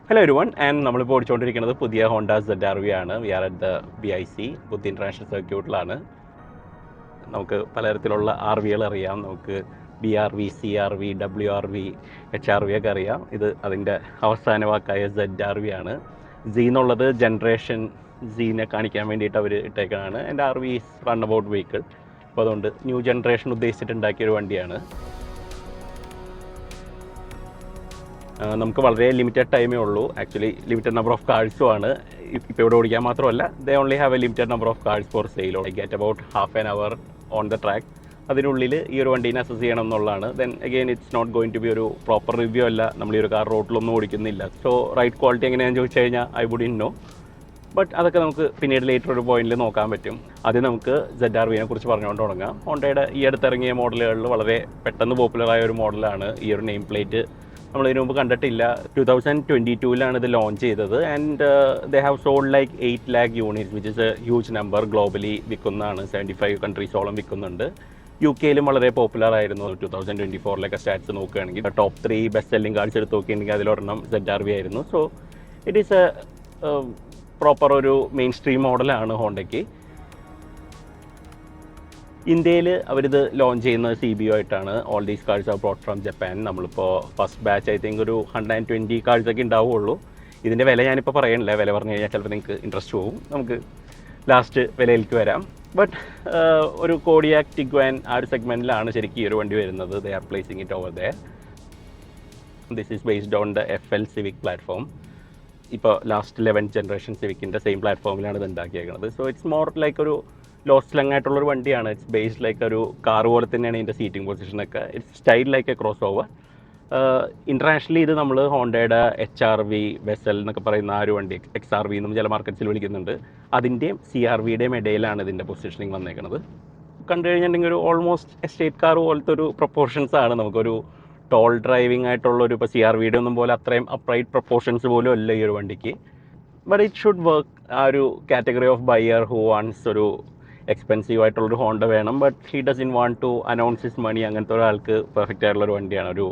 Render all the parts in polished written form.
Hello everyone and നമ്മളിപ്പോൾ ഓടിച്ചുകൊണ്ടിരിക്കുന്നത് പുതിയ Honda ZR-V ആണ്. We are at the BIC Buddh international സർക്യൂട്ടിലാണ്. നമുക്ക് പലതരത്തിലുള്ള RV-കൾ അറിയാം. നമുക്ക് BR-V, CR-V, WR-V, HR-V ഒക്കെ അറിയാം. ഇത് അതിൻ്റെ അവസാന വാക്കായ ZR-V ആണ്. Z എന്നുള്ളത് ജനറേഷൻ Zനെ കാണിക്കാൻ വേണ്ടിയിട്ട് അവർ ഇട്ടേക്കാണ്. And RV is run about vehicle. അപ്പോൾ അതുകൊണ്ട് ന്യൂ ജനറേഷൻ ഉദ്ദേശിച്ചിട്ടുണ്ടാക്കിയൊരു വണ്ടിയാണ്. നമുക്ക് വളരെ ലിമിറ്റഡ് ടൈമേ ഉള്ളൂ. ആക്ച്വലി ലിമിറ്റഡ് നമ്പർ ഓഫ് കാഴ്സും ആണ്. ഇപ്പോൾ ഇവിടെ ഓടിക്കാൻ മാത്രമല്ല, they only have a limited number of cars for sale. I get about half an hour on the track. അതിനുള്ളിൽ ഈ ഒരു വണ്ടീനെ അസസ് ചെയ്യണം എന്നുള്ളതാണ്. Then again it's not going to be ഒരു പ്രോപ്പർ റിവ്യൂ അല്ല. നമ്മൾ ഈ ഒരു കാർ റോഡിലൊന്നും ഓടിക്കുന്നില്ല. സോ റൈഡ് ക്വാളിറ്റി എങ്ങനെയാണെന്ന് ചോദിച്ചു കഴിഞ്ഞാൽ I wouldn't know. But അതൊക്കെ നമുക്ക് പിന്നീട് ലേറ്റർ ഒരു പോയിന്റിൽ നോക്കാൻ പറ്റും. ആദ്യം നമുക്ക് ZR-Vനെ കുറിച്ച് പറഞ്ഞുകൊണ്ട് തുടങ്ങാം. ഹോണ്ടയുടെ ഈ അടുത്തിറങ്ങിയ മോഡലുകളിൽ വളരെ പെട്ടെന്ന് പോപ്പുലറായ ഒരു മോഡലാണ് ഈ ഒരു നെയിം പ്ലേറ്റ്. നമ്മൾ ഇതിനു മുമ്പ് കണ്ടിട്ടില്ല. 2022 ഇത് ലോഞ്ച് ചെയ്തത്. And they have sold like 8 lakh units which is a huge number. Globally വിൽക്കുന്നതാണ്. 75 കൺട്രീസോളം വിൽക്കുന്നുണ്ട്. UK-ലും വളരെ പോപ്പുലർ ആയിരുന്നു. 2024 സ്റ്റാറ്റ്സ് നോക്കുകയാണെങ്കിൽ ടോപ്പ് 3 ബെസ്റ്റ് സെല്ലിംഗ് കാർഡ്സ് എടുത്ത് നോക്കുകയാണെങ്കിൽ അതിലൊരെണ്ണം ZR-V ആയിരുന്നു. So it is A proper ഒരു മെയിൻ സ്ട്രീം മോഡലാണ് ഹോണ്ടയ്ക്ക്. ഇന്ത്യയിൽ അവരിത് ലോഞ്ച് ചെയ്യുന്നത് CBO ആയിട്ടാണ്. All these cards R brought from Japan. നമ്മളിപ്പോൾ ഫസ്റ്റ് ബാച്ച് ഐ തിങ്ക് ഒരു 120 കാർഡ്സൊക്കെ ഉണ്ടാവുകയുള്ളൂ. ഇതിൻ്റെ വില ഞാനിപ്പോൾ പറയണില്ല. വില പറഞ്ഞു കഴിഞ്ഞാൽ ചിലപ്പോൾ നിങ്ങൾക്ക് ഇൻട്രസ്റ്റ് പോകും. നമുക്ക് ലാസ്റ്റ് വിലയിലേക്ക് വരാം. ബട്ട് ഒരു കോഡിയാക് ടിഗ്വാൻ ആ ഒരു സെഗ്മെൻറ്റിലാണ് ശരിക്കും ഈ ഒരു വണ്ടി വരുന്നത്. They are placing it over there. This is based on the FL Civic platform. ഇപ്പോൾ ലാസ്റ്റ് 11th ജനറേഷൻ സിവിക്കിൻ്റെ സെയിം പ്ലാറ്റ്ഫോമിലാണ് ഇത് ഉണ്ടാക്കിയേക്കുന്നത്. സോ ഇറ്റ്സ് മോർ ലൈക്ക് ഒരു ലോ സ്ലങ് ആയിട്ടുള്ളൊരു വണ്ടിയാണ്. ഇറ്റ്സ് ബേസ്ഡ് ലൈക്ക് ഒരു കാർ പോലെ തന്നെയാണ് ഇതിൻ്റെ സീറ്റിംഗ് പൊസിഷനൊക്കെ. It's style like a crossover. Internationally ഇത് നമ്മൾ ഹോണ്ടയുടെ HR-V വെസൽ എന്നൊക്കെ പറയുന്ന ആ ഒരു വണ്ടി, XR-V എന്നും ചില മാർക്കറ്റ്സിൽ വിളിക്കുന്നുണ്ട്, അതിൻ്റെയും CR-Vയുടെയും ഇടയിലാണ് ഇതിൻ്റെ പൊസിഷനിങ് വന്നേക്കുന്നത്. കണ്ടു കഴിഞ്ഞിട്ടുണ്ടെങ്കിൽ ഒരു ഓൾമോസ്റ്റ് എസ്റ്റേറ്റ് കാർ പോലത്തെ ഒരു പ്രൊപ്പോർഷൻസ് ആണ്. നമുക്കൊരു ടോൾ ഡ്രൈവിംഗ് ആയിട്ടുള്ളൊരു ഇപ്പോൾ CR-Vയുടെ ഒന്നും പോലെ അത്രയും അപ്രൈറ്റ് പ്രൊപ്പോർഷൻസ് പോലും അല്ല ഈ ഒരു വണ്ടിക്ക്. But it should work. ആ ഒരു category of buyer who wants ഒരു എക്സ്പെൻസീവ് ആയിട്ടുള്ളൊരു ഹോണ്ട വേണം, but he doesn't want to announce his money, അങ്ങനത്തെ ഒരാൾക്ക് പെർഫെക്റ്റ് ആയിട്ടുള്ളൊരു വണ്ടിയാണ്. ഒരു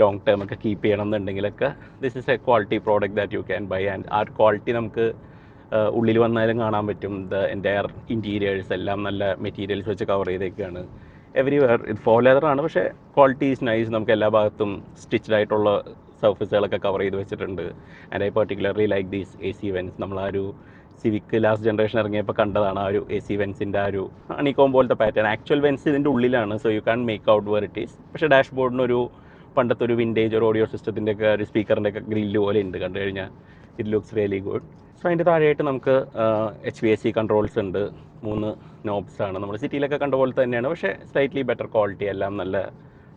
ലോങ് ടേം ഒക്കെ കീപ്പ് ചെയ്യണം എന്നുണ്ടെങ്കിലൊക്കെ this is a quality product that you can buy. And ആ ക്വാളിറ്റി നമുക്ക് ഉള്ളിൽ വന്നാലും കാണാൻ പറ്റും. ദ എൻ്റയർ ഇൻറ്റീരിയേഴ്സ് എല്ലാം നല്ല മെറ്റീരിയൽസ് വെച്ച് കവർ ചെയ്തേക്കാണ്. എവരിവെയർ ഇത് ഫോർ ലെതറാണ്, പക്ഷേ ക്വാളിറ്റി ഈസ് നൈസ്. നമുക്ക് എല്ലാ ഭാഗത്തും സ്റ്റിച്ച്ഡ് ആയിട്ടുള്ള സർഫസുകളൊക്കെ കവർ ചെയ്ത് വെച്ചിട്ടുണ്ട്. And I particularly like these AC vents. നമ്മൾ ആ ഒരു സിവിക്ക് ലാസ്റ്റ് ജനറേഷൻ ഇറങ്ങിയപ്പോൾ കണ്ടതാണ് ആ ഒരു AC വെൻസിൻ്റെ ആ ഒരു അണിക്കോം പോലത്തെ പാറ്റേൺ. ആക്ച്വൽ വെൻസ് ഇതിൻ്റെ ഉള്ളിലാണ്. So you can make out where it is. പക്ഷേ ഡാഷ്ബോർഡിനൊരു പണ്ടത്തെ ഒരു വിൻറ്റേജ് ഒരു ഓഡിയോ സിസ്റ്റത്തിൻ്റെ ഒക്കെ ഒരു സ്പീക്കറിൻ്റെ ഒക്കെ ഗ്രില്ല് പോലെ ഉണ്ട്. കണ്ടു കഴിഞ്ഞാൽ it looks really good. So അതിൻ്റെ താഴെയായിട്ട് നമുക്ക് HVAC കൺട്രോൾസ് ഉണ്ട്. 3 നോബ്സ് ആണ്. നമ്മൾ സിറ്റിയിലൊക്കെ കണ്ട പോലെ തന്നെയാണ്, പക്ഷേ സ്ലൈറ്റ്ലി ബെറ്റർ ക്വാളിറ്റി. എല്ലാം നല്ല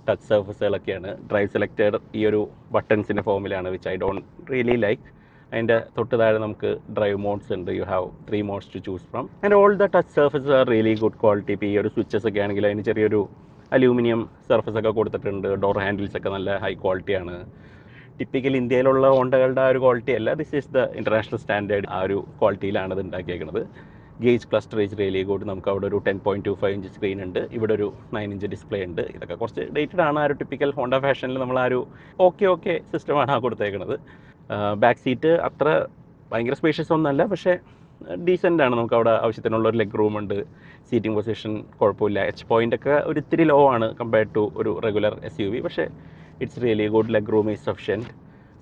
ടച്ച് സർഫസുകളൊക്കെയാണ്. ഡ്രൈവ് സെലക്ടർ ഈ ഒരു ബട്ടൺസിൻ്റെ ഫോമിലാണ്, which I don't really like. അതിൻ്റെ തൊട്ട് താഴെ നമുക്ക് ഡ്രൈവ് മോഡ്സ് ഉണ്ട്. You have 3 modes to choose from. And all the touch surface are really good quality. ഇപ്പോൾ ഈ ഒരു സ്വിച്ചസ് ഒക്കെ ആണെങ്കിൽ അതിന് ചെറിയൊരു അലൂമിനിയം സർഫസ് ഒക്കെ കൊടുത്തിട്ടുണ്ട്. ഡോർ ഹാൻഡിൽസ് ഒക്കെ നല്ല ഹൈ ക്വാളിറ്റിയാണ്. ടിപ്പിക്കൽ ഇന്ത്യയിലുള്ള ഹോണ്ടകളുടെ ആ ഒരു ക്വാളിറ്റി അല്ല. This is the international standard. ആ ഒരു ക്വാളിറ്റിയിലാണ് ഇത് ഉണ്ടാക്കിയേക്കുന്നത്. Gauge cluster is really good. നമുക്ക് അവിടെ ഒരു 10.25 ഇഞ്ച് സ്ക്രീൻ ഉണ്ട്. ഇവിടെ ഒരു 9 ഇഞ്ച് ഡിസ്പ്ലേ ഉണ്ട്. ഇതൊക്കെ കുറച്ച് ഡേറ്റഡ് ആണ്. ആ ഒരു ടിപ്പിക്കൽ ഹോണ്ട ഫാഷനിൽ നമ്മൾ ആ ഒരു ഓക്കെ സിസ്റ്റമാണ് ആ കൊടുത്തേക്കുന്നത്. ബാക്ക് സീറ്റ് അത്ര ഭയങ്കര സ്പേഷ്യസ് ഒന്നുമല്ല, പക്ഷേ ഡീസൻ്റ് ആണ്. നമുക്ക് അവിടെ ആവശ്യത്തിനുള്ള ഒരു ലെഗ് റൂം ഉണ്ട്. സീറ്റിംഗ് പൊസിഷൻ കുഴപ്പമില്ല. എച്ച് പോയിൻ്റ് ഒക്കെ ഒരു ഇത്തിരി ലോ ആണ് കമ്പയർഡ് ടു ഒരു റെഗുലർ SUV, പക്ഷേ it's really good. Leg room is sufficient.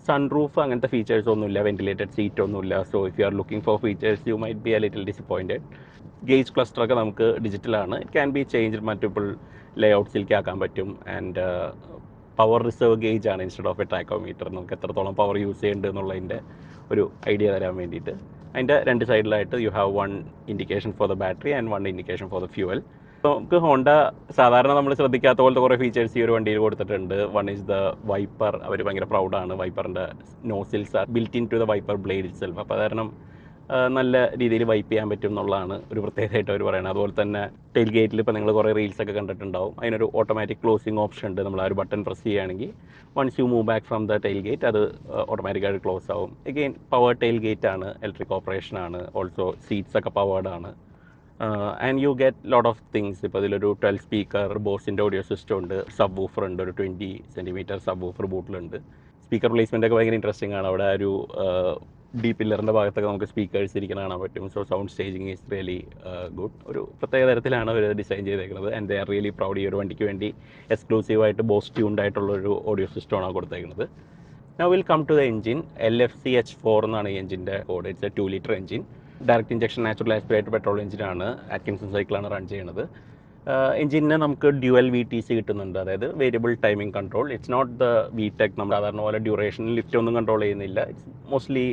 Sunroof അങ്ങനത്തെ ഫീച്ചേഴ്സ് ഒന്നുമില്ല. വെന്റിലേറ്റഡ് സീറ്റ് ഒന്നുമില്ല. So if you are looking for features you might be a little disappointed. Gauge ക്ലസ്റ്ററൊക്കെ നമുക്ക് ഡിജിറ്റലാണ്. It can be changed. Multiple ലേഔട്ട്സിലേക്ക് ആക്കാൻ പറ്റും. ആൻഡ് പവർ റിസർവ് ഗേജ് ആണ് ഇൻസ്റ്റെഡ് ഓഫ് എ ട്രാക്കോമീറ്റർ. നമുക്ക് എത്രത്തോളം പവർ യൂസ് ചെയ്യുന്നുണ്ട് എന്നുള്ളതിൻ്റെ ഒരു ഐഡിയ തരാൻ വേണ്ടിയിട്ട്. അതിൻ്റെ 2 സൈഡിലായിട്ട് you have 1 indication for the battery and 1 indication for the fuel. നമുക്ക് ഹോണ്ട സാധാരണ നമ്മൾ ശ്രദ്ധിക്കാത്ത പോലത്തെ കുറേ ഫീച്ചേഴ്സ് ഈ ഒരു വണ്ടിയിൽ കൊടുത്തിട്ടുണ്ട്. One is the wiper. അവർ ഭയങ്കര പ്രൗഡാണ്. വൈപ്പറിൻ്റെ nozzles are built into the wiper blade itself. അപ്പോൾ കാരണം നല്ല രീതിയിൽ വൈപ്പ് ചെയ്യാൻ പറ്റും എന്നുള്ളതാണ് ഒരു പ്രത്യേകമായിട്ട് അവർ പറയുന്നത്. അതുപോലെ തന്നെ ടെയിൽ ഗേറ്റിൽ ഇപ്പോൾ നിങ്ങൾ കുറേ റീൽസൊക്കെ കണ്ടിട്ടുണ്ടാവും. അതിനൊരു ഓട്ടോമാറ്റിക് ക്ലോസിങ് ഓപ്ഷൻ ഉണ്ട്. നമ്മൾ ആ ഒരു ബട്ടൺ പ്രസ് ചെയ്യുകയാണെങ്കിൽ once you move back from the tailgate അത് ഓട്ടോമാറ്റിക്കായിട്ട് ക്ലോസ് ആവും. എഗെയിൻ പവർ ടെയിൽ ഗേറ്റ് ആണ്. ഇലക്ട്രിക് ഓപ്പറേഷൻ ആണ്. ഓൾസോ സീറ്റ്സ് ഒക്കെ പവേർഡ് ആണ്. And you get lot of things. ഇപ്പോൾ ഇതിലൊരു 12 സ്പീക്കർ ബോസിൻ്റെ ഓഡിയോ സിസ്റ്റം ഉണ്ട്. സബ് വൂഫർ ഉണ്ട്. ഒരു 20 സെൻറ്റിമീറ്റർ സബ് വൂഫർ ബൂട്ടിലുണ്ട്. സ്പീക്കർ പ്ലേസ്മെൻ്റ് ഒക്കെ ഭയങ്കര ഇൻട്രസ്റ്റിംഗ് ആണ്. അവിടെ ഒരു ഡി പില്ലറിൻ്റെ ഭാഗത്തൊക്കെ നമുക്ക് സ്പീക്കേഴ്സ് ഇരിക്കുന്ന കാണാൻ പറ്റും. So sound staging is really good. ഒരു പ്രത്യേക തരത്തിലാണ് അവർ ഡിസൈൻ ചെയ്തേക്കുന്നത്. And they are really proud. ഈ ഒരു വണ്ടിക്ക് വേണ്ടി എക്സ്ക്ലൂസീവായിട്ട് ബോസ് ട്യൂൺഡ് ആയിട്ടുള്ളൊരു ഓഡിയോ സിസ്റ്റമാണ് കൊടുത്തേക്കുന്നത്. Now we'll come to the engine. LFCH4 എന്നാണ് ഈ എഞ്ചിൻ്റെ കോഡ്. It's a 2 litre engine. Direct injection natural aspirated petrol എഞ്ചിനാണ്. അറ്റ്കിൻസൺ സൈക്കിളാണ് റൺ ചെയ്യുന്നത്. എഞ്ചിന് നമുക്ക് ഡ്യുവൽ VTC കിട്ടുന്നുണ്ട്, അതായത് variable timing control. It's not the VTEC. നമ്മൾ സാധാരണ പോലെ ഡ്യൂറേഷൻ ലിഫ്റ്റ് ഒന്നും കൺട്രോൾ ചെയ്യുന്നില്ല. ഇറ്റ്സ് മോസ്റ്റ്ലി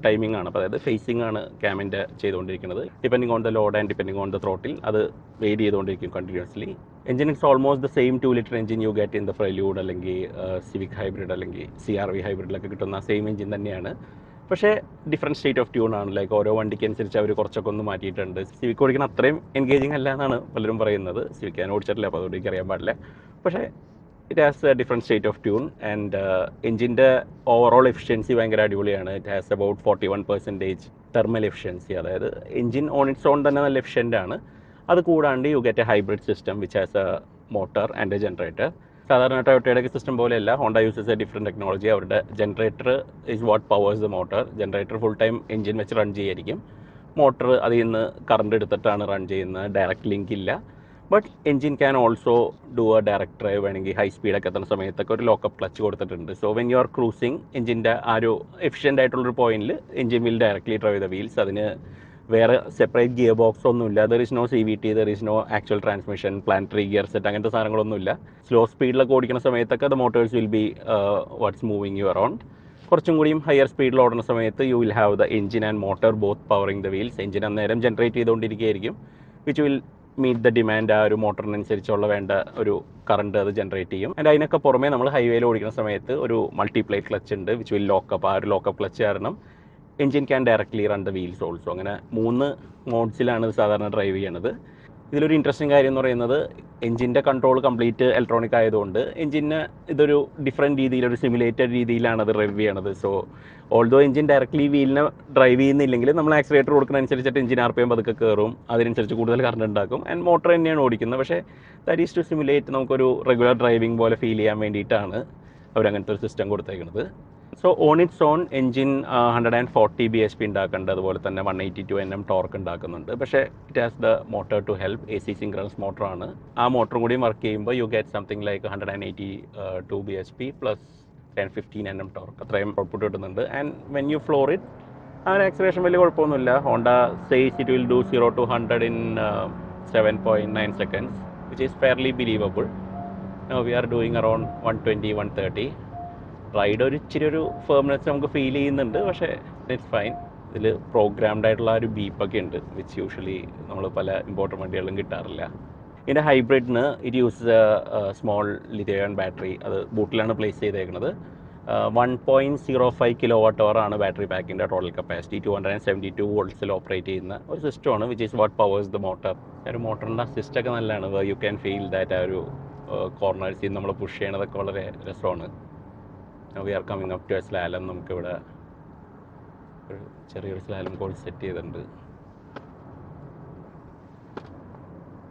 ടൈമിംഗ് ആണ്. അപ്പോൾ അതായത് ഫേസിംഗ് ആണ് ക്യാമിൻ്റെ ചെയ്തുകൊണ്ടിരിക്കുന്നത്. Depending on the load and depending on the throttle അത് വെയിറ്റ് ചെയ്തുകൊണ്ടിരിക്കും continuously. Engine it's almost the same 2 litre engine you get in the Prelude അല്ലെങ്കിൽ സിവിക് ഹൈബ്രിഡ് അല്ലെങ്കിൽ CRV ഹൈബ്രിഡിലൊക്കെ കിട്ടുന്ന സെയിം എഞ്ചിൻ തന്നെയാണ്. പക്ഷേ ഡിഫറെൻറ്റ് സ്റ്റേറ്റ് ഓഫ് ട്യൂൺ ആണ്. Like ഓരോ വണ്ടിക്ക് അനുസരിച്ച് അവർ കുറച്ചൊക്കെ ഒന്ന് മാറ്റിയിട്ടുണ്ട്. സിവിക്ക് ഓടിക്കുന്ന അത്രയും എൻഗേജിങ് അല്ല എന്നാണ് പലരും പറയുന്നത്. സിവിക്ക് ഞാൻ ഓടിച്ചിട്ടില്ല, അപ്പോൾ അതുകൊണ്ട് എനിക്ക് അറിയാൻ പാടില്ല. പക്ഷേ it has a different state of tune. And എഞ്ചിൻ്റെ ഓവറോൾ എഫിഷ്യൻസി ഭയങ്കര അടിപൊളിയാണ്. It has about 41% thermal efficiency. അതായത് എഞ്ചിൻ ഓൺ ഇറ്റ്സ് ഓൺ തന്നെ നല്ല എഫിഷ്യൻ്റ് ആണ്. അത് കൂടാണ്ട് you get a hybrid system which has a motor and a generator. സാധാരണ ടൊയോട്ടയുടെ സിസ്റ്റം പോലെയല്ല. Honda uses a different technology. അവരുടെ generator is what powers the motor. Generator full time engine വെച്ച് റൺ ചെയ്യായിരിക്കും. മോട്ടർ അതിൽ നിന്ന് കറണ്ട് എടുത്തിട്ടാണ് റൺ ചെയ്യുന്നത്. ഡയറക്റ്റ് ലിങ്ക് ഇല്ല. But engine can also do a direct drive. വേണമെങ്കിൽ ഹൈ സ്പീഡൊക്കെ എത്തുന്ന സമയത്തൊക്കെ ഒരു ലോക്കപ്പ് ക്ലച്ച് കൊടുത്തിട്ടുണ്ട്. So when you are cruising, എഞ്ചിൻ്റെ ആ ഒരു എഫിഷ്യൻ്റ് ആയിട്ടുള്ളൊരു പോയിന്റിൽ engine will directly drive the wheels. അതിന് വേറെ സെപ്പറേറ്റ് ഗിയർ ബോക്സ് ഒന്നുമില്ല. There is no CVT, there is no actual transmission, planetary gear set, അങ്ങനത്തെ സാധനങ്ങളൊന്നുമില്ല. സ്ലോ സ്പീഡിലൊക്കെ ഓടിക്കുന്ന സമയത്തൊക്കെ the motors will be what's moving you around. കുറച്ചും കൂടിയും ഹയർ സ്പീഡിൽ ഓടുന്ന സമയത്ത് you will have the engine and motor both powering the wheels. Engine അന്നേരം ജനറേറ്റ് ചെയ്തുകൊണ്ടിരിക്കുകയായിരിക്കും, which will meet the demand. ആ ഒരു മോട്ടറിനനുസരിച്ചുള്ള വേണ്ട ഒരു കറണ്ട് അത് ജനറേറ്റ് ചെയ്യും. ആൻഡ് അതിനൊക്കെ പുറമെ നമ്മൾ ഹൈവേയിൽ ഓടിക്കുന്ന സമയത്ത് ഒരു മൾട്ടിപ്ലൈ ക്ലച്ച് ഉണ്ട് വിച്ച് വിൽ ലോക്കപ്പ്. ആ ഒരു ലോക്കപ്പ് ക്ലച്ച് കാരണം engine can directly run the wheels also. അങ്ങനെ 3 മോഡ്സിലാണ് സാധാരണ ഡ്രൈവ് ചെയ്യണത്. ഇതിലൊരു ഇൻട്രസ്റ്റിംഗ് കാര്യം എന്ന് പറയുന്നത് എഞ്ചിൻ്റെ കൺട്രോൾ കംപ്ലീറ്റ് ഇലക്ട്രോണിക് ആയതുകൊണ്ട് എഞ്ചിന് ഇതൊരു ഡിഫറെൻറ്റ് രീതിയിൽ, ഒരു സിമുലേറ്റഡ് രീതിയിലാണ് അത് ഡ്രൈവ് ചെയ്യണത്. സോ ഓൾദോ എഞ്ചിൻ ഡയറക്ട്ലി വീലിനെ ഡ്രൈവ് ചെയ്യുന്നില്ലെങ്കിൽ നമ്മൾ ആക്സിലേറ്റർ കൊടുക്കുന്ന അനുസരിച്ചിട്ട് എഞ്ചിൻ RPM പതുക്കെ കയറും. അതിനനുസരിച്ച് കൂടുതൽ കറണ്ട് ഉണ്ടാക്കും. ആൻഡ് മോട്ടർ തന്നെയാണ് ഓടിക്കുന്നത്. പക്ഷേ ദാറ്റ് ഈസ് ടു സിമുലേറ്റ് നമുക്കൊരു റെഗുലർ ഡ്രൈവിംഗ് പോലെ ഫീൽ ചെയ്യാൻ വേണ്ടിയിട്ടാണ് അവരങ്ങനത്തെ ഒരു സിസ്റ്റം കൊടുത്തേക്കുന്നത്. So on its on engine 140 bhp ഉണ്ടാക്കുന്നുണ്ട്. അതുപോലെ തന്നെ 182 Nm ടോർക്ക് ഉണ്ടാക്കുന്നുണ്ട്. പക്ഷേ it has the motor to help. AC synchronous മോട്ടറാണ്. ആ മോട്ടറും കൂടി വർക്ക് ചെയ്യുമ്പോൾ you get something like 182 bhp plus 10-15 Nm torque. അത്രയും ഔട്ട്പുട്ട് കിട്ടുന്നുണ്ട്. And when you floor it, ആ ഒരു ആക്സിലറേഷൻ വലിയ കുഴപ്പമൊന്നുമില്ല. Honda says it will do 0 to 100 in 7.9 seconds, which is fairly believable. Now we are doing around 120-130. Ride ഒരു ഇച്ചിരി ഒരു firmness നമുക്ക് ഫീൽ ചെയ്യുന്നുണ്ട്. പക്ഷേ ഇറ്റ്സ് ഫൈൻ. ഇതിൽ പ്രോഗ്രാംഡ് ആയിട്ടുള്ള ഒരു ബീപ്പൊക്കെ ഉണ്ട്, വിച്ച് യൂഷ്വലി നമ്മൾ പല ഇമ്പോർട്ടൻ്റ് വണ്ടികളിലും കിട്ടാറില്ല. ഇതിൻ്റെ ഹൈബ്രിഡിന് it use small lithium battery. അത് ബൂട്ടിലാണ് പ്ലേസ് ചെയ്തേക്കുന്നത്. 1.05 kWh ആണ് ബാറ്ററി പാക്കിൻ്റെ ടോട്ടൽ കപ്പാസിറ്റി. 272 volts ഓപ്പറേറ്റ് ചെയ്യുന്ന ഒരു സിസ്റ്റമാണ്, which is what powers the motor. ഒരു മോട്ടറിൻ്റെ സിസ്റ്റമൊക്കെ നല്ലതാണ്. You can feel that. ആ ഒരു കോർണേഴ്സിൽ നമ്മൾ പുഷ് ചെയ്യണതൊക്കെ വളരെ രസമാണ്. We are coming up to a slalom. നമുക്കിവിടെ ഒരു ചെറിയൊരു സ്ലാലം കോൾ സെറ്റ് ചെയ്തിട്ടുണ്ട്.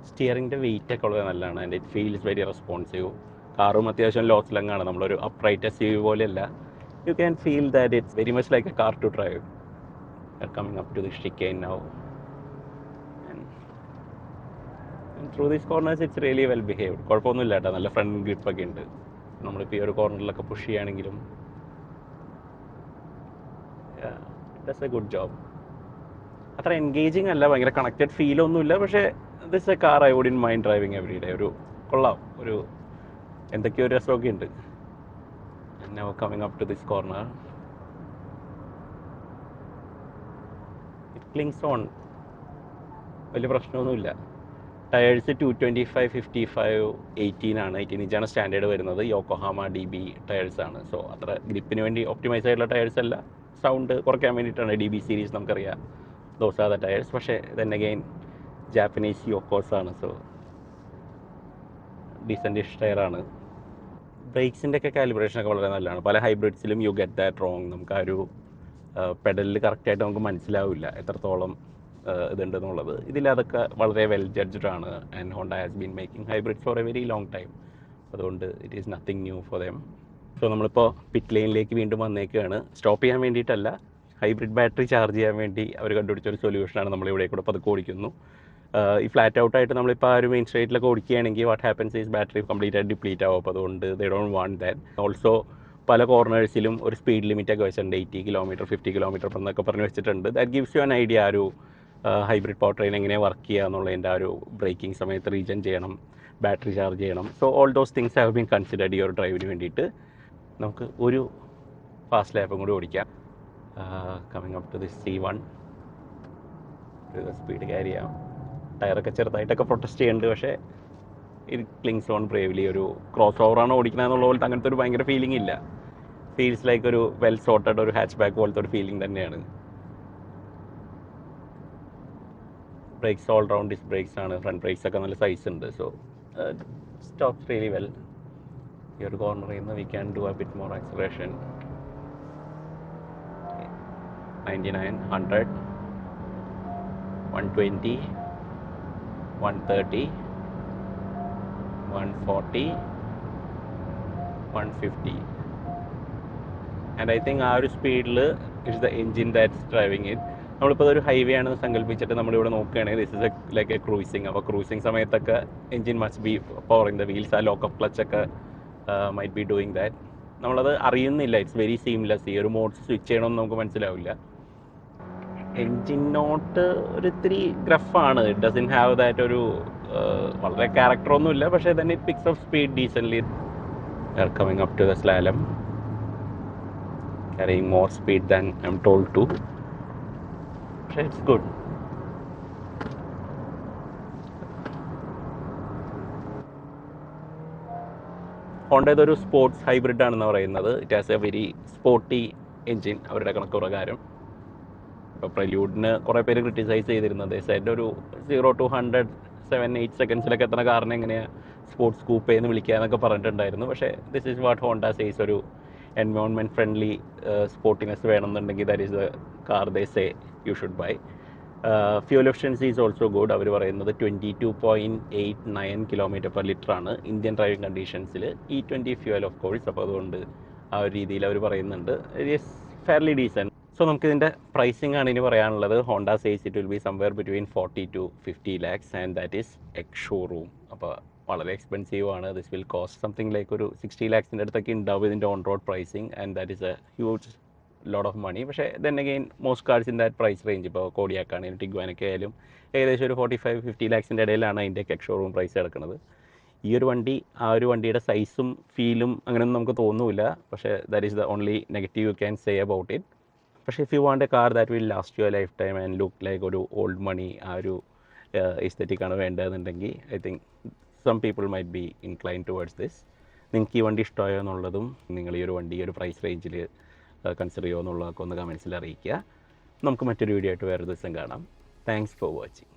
സ്റ്റിയറിങ്ങിൻ്റെ വെയിറ്റ് ഒക്കെ വളരെ നല്ലതാണ്. And it feels very responsive. കാറും അത്യാവശ്യം ലോ സ്ലങ്ങാണ്. നമ്മളൊരു അപ്രൈറ്റ് SUV പോലെയല്ല. You can feel that it's very much like a car to drive. We are coming up to the chicane now. And through these corners it's really well behaved. കുഴപ്പമൊന്നുമില്ല കേട്ടോ. നല്ല front ഗ്രിപ്പൊക്കെ ഉണ്ട്. നമ്മളിപ്പോൾ ഈ ഒരു കോർണറിലൊക്കെ push ചെയ്യുകയാണെങ്കിലും ഡസ് എ ഗുഡ് ജോബ്. അത്ര എൻഗേജിങ് അല്ല, ഭയങ്കര കണക്റ്റഡ് ഫീലൊന്നുമില്ല. പക്ഷേ this a car I wouldn't mind driving every day. ഒരു കൊള്ളാം, ഒരു എന്തൊക്കെയോ ഒരു രസമൊക്കെ ഉണ്ട്. Now coming up to this corner. It clings on. വലിയ പ്രശ്നമൊന്നുമില്ല. ടയേഴ്സ് 225/55 18 ആണ്. 18 ഇഞ്ചാണ് സ്റ്റാൻഡേർഡ് വരുന്നത്. Yokohama DB ടയേഴ്സാണ്. സോ അത്ര ഗ്രിപ്പിന് വേണ്ടി ഒപ്റ്റിമൈസ് ആയിട്ടുള്ള ടയേഴ്സ് അല്ല. സൗണ്ട് കുറയ്ക്കാൻ വേണ്ടിയിട്ടാണ് DB സീരീസ്, നമുക്കറിയാം. Those are the tyres. പക്ഷേ ദെൻ അഗെയിൻ ജാപ്പനീസ് യോക്കോസാണ്. സോ ഡീസൻറ്റിഷ് ടയറാണ്. ബ്രേക്സിൻ്റെ ഒക്കെ കാലിബ്രേഷനൊക്കെ വളരെ നല്ലതാണ്. പല ഹൈബ്രിഡ്സിലും യു ഗെറ്റ് ദാറ്റ് റോങ്. നമുക്ക് ആ ഒരു പെഡലിൽ കറക്റ്റായിട്ട് നമുക്ക് മനസ്സിലാവില്ല എത്രത്തോളം ഇതുണ്ടെന്നുള്ളത്. ഇതിലതൊക്കെ വളരെ വെൽ ജഡ്ജ്ഡ് ആണ്. And Honda has been making hybrids for a very long time. അതുകൊണ്ട് it is nothing new for them. So നമ്മളിപ്പോൾ പിറ്റ് ലൈനിലേക്ക് വീണ്ടും വന്നേക്കുകയാണ്. സ്റ്റോപ്പ് ചെയ്യാൻ വേണ്ടിയിട്ടല്ല, ഹൈബ്രിഡ് ബാറ്ററി ചാർജ് ചെയ്യാൻ വേണ്ടി അവർ കണ്ടുപിടിച്ചൊരു സൊല്യൂഷനാണ്. നമ്മളിവിടെ കൂടെ പതുക്കെ ഓടിക്കുന്നു. ഈ ഫ്ലാറ്റ് ഔട്ടായിട്ട് നമ്മളിപ്പോൾ ആ ഒരു മെയിൻ സ്ട്രീറ്റിലൊക്കെ ഓടിക്കുകയാണെങ്കിൽ what happens is battery complete ആയിട്ട് ഡിപ്ലീറ്റ് ആവും. അപ്പോൾ അതുകൊണ്ട് they don't want that. Also പല കോർണേഴ്സിലും ഒരു സ്പീഡ് ലിമിറ്റൊക്കെ വെച്ചിട്ടുണ്ട്, 80 കിലോമീറ്റർ 50 കിലോമീറ്റർ എന്നൊക്കെ പറഞ്ഞ് വെച്ചിട്ടുണ്ട്. That gives you an idea ഒരു ഹൈബ്രിഡ് പവർ ട്രെയിൻ എങ്ങനെ വർക്ക് ചെയ്യുക എന്നുള്ളതിൻ്റെ ആ ഒരു ബ്രേക്കിംഗ് സമയത്ത് റീജൻ ചെയ്യണം, ബാറ്ററി ചാർജ് ചെയ്യണം. So all those things have been considered ഈ ഒരു ഡ്രൈവിന് വേണ്ടിയിട്ട്. നമുക്ക് ഒരു ഫാസ്റ്റ് ലാപ്പും കൂടി ഓടിക്കാം. Coming up to this C1 speed carry ചെയ്യാം. ടയറൊക്കെ ചെറുതായിട്ടൊക്കെ പ്രൊട്ടസ്റ്റ് ചെയ്യുന്നുണ്ട്, പക്ഷേ ഇത് ക്ലിങ്സ് ഓൺ ബ്രേവ്ലി. ഒരു ക്രോസ് ഓവറാണ് ഓടിക്കണമെന്നുള്ള പോലത്തെ അങ്ങനത്തെ ഒരു ഭയങ്കര ഫീലിംഗ് ഇല്ല. ഫീൽസ് ലൈക്ക് ഒരു വെൽ സോർട്ടഡ് ഒരു ഹാച്ച് ബാക്ക് പോലത്തെ ഒരു ഫീലിംഗ് തന്നെയാണ്. Brakes all round disc brakes ആണ്, ഫ്രണ്ട് ബ്രേക്സ് ഒക്കെ നല്ല സൈസ് ഉണ്ട്. So stops really well. ഈ ഒരു കോർണറിൽ നിന്ന് we can do a bit more acceleration. 99, 100, 120, 130, 140, 150. And I think ആ ഒരു സ്പീഡിൽ it's the engine that's driving it. നമ്മളിപ്പോൾ ഒരു ഹൈവേ ആണെന്ന് സങ്കല്പിച്ചിട്ട് നമ്മളിവിടെ നോക്കുകയാണെങ്കിൽ this is like a cruising. അപ്പോൾ ക്രൂസിങ് സമയത്തൊക്കെ engine must be powering the wheels. ആ ലോക്ക് ഓഫ് ക്ലച്ചൊക്കെ മൈറ്റ് ബി ഡൂയിങ് ദാറ്റ്. നമ്മളത് അറിയുന്നില്ല. It's very seamless. ഈ ഒരു മോഡ്സ് സ്വിച്ച് ചെയ്യണമെന്ന് നമുക്ക് മനസ്സിലാവില്ല. എൻജിൻ നോട്ട് ഒരു ഇത്തിരി ഗ്രഫാണ്. ഇറ്റ് ഡസൻ ഹാവ് ദാറ്റ് ഒരു വളരെ ക്യാരക്ടറൊന്നുമില്ല, പക്ഷേ തന്നെ it picks off speed decently. We are coming up to the slalom, carrying more speed than I'm told to. പക്ഷേ ഇറ്റ്സ് ഗുഡ്. ഹോണ്ട ഇതൊരു സ്പോർട്സ് ഹൈബ്രിഡ് ആണെന്ന് പറയുന്നത്. It has a very sporty engine അവരുടെ കണക്ക് പ്രകാരം. ഇപ്പോൾ പ്രല്യൂഡിന് കുറേ പേര് ക്രിട്ടിസൈസ് ചെയ്തിരുന്നത് സെറ്റ് ഒരു 0 to 100 7-8 സെക്കൻഡ്സിലൊക്കെ എത്തുന്ന കാറിനെ എങ്ങനെയാണ് സ്പോർട്സ് കൂപ്പേ എന്ന് വിളിക്കുക എന്നൊക്കെ പറഞ്ഞിട്ടുണ്ടായിരുന്നു. പക്ഷേ this is what Honda says. ഒരു എൻവയോൺമെൻറ്റ് ഫ്രണ്ട്ലി സ്പോർട്ടിനെസ് വേണമെന്നുണ്ടെങ്കിൽ that is the car they say you should buy. Fuel efficiency is also good. അവർ പറയുന്നത് 22.89 km/L ആണ് ഇന്ത്യൻ ഡ്രൈവിംഗ് കണ്ടീഷൻസിൽ. E20 fuel of course. അപ്പോൾ അതുകൊണ്ട് ആ ഒരു രീതിയിൽ അവർ പറയുന്നുണ്ട്. It is fairly decent. So നമുക്കിതിൻ്റെ പ്രൈസിംഗ് ആണ് ഇനി പറയാനുള്ളത്. Honda says it will be somewhere between 40 to 50 lakhs and that is ex showroom. അപ്പോൾ വളരെ എക്സ്പെൻസീവ് ആണ്. This will cost something like ഒരു 60 lakhs അടുത്തൊക്കെ ഉണ്ടാവും ഇതിൻ്റെ on road pricing. And that is a huge lot of money. പക്ഷേ then again most cars in that price range. ഇപ്പോൾ കോഡിയാക്കാണെങ്കിലും ടിഗ്വാനൊക്കെ ആയാലും ഏകദേശം ഒരു 45-50 lakhs ഇടയിലാണ് അതിൻ്റെ എക്സ് ഷോറൂം പ്രൈസ് കിടക്കുന്നത്. ഈ ഒരു വണ്ടി ആ ഒരു വണ്ടിയുടെ സൈസും ഫീലും അങ്ങനെയൊന്നും നമുക്ക് തോന്നില്ല. പക്ഷേ that is the only negative you can say about it. പക്ഷേ if you want a car that will last you a lifetime and look like ഒരു ഓൾഡ് മണി, ആ ഒരു എസ്തെറ്റിക്കാണ് വേണ്ടതെന്നുണ്ടെങ്കിൽ I think some people might be incline towards this. നിങ്ങൾക്ക് ഈ വണ്ടി ഇഷ്ടമായോ എന്നുള്ളതും നിങ്ങൾ ഈ ഒരു വണ്ടി ഈ ഒരു പ്രൈസ് റേഞ്ചിൽ കൺസിഡർ ചെയ്യുമോ എന്നുള്ളതൊക്കെ ഒന്ന് കമൻസിൽ അറിയിക്കുക. നമുക്ക് മറ്റൊരു വീഡിയോ ആയിട്ട് വേറെ ദിവസം കാണാം. Thanks for watching.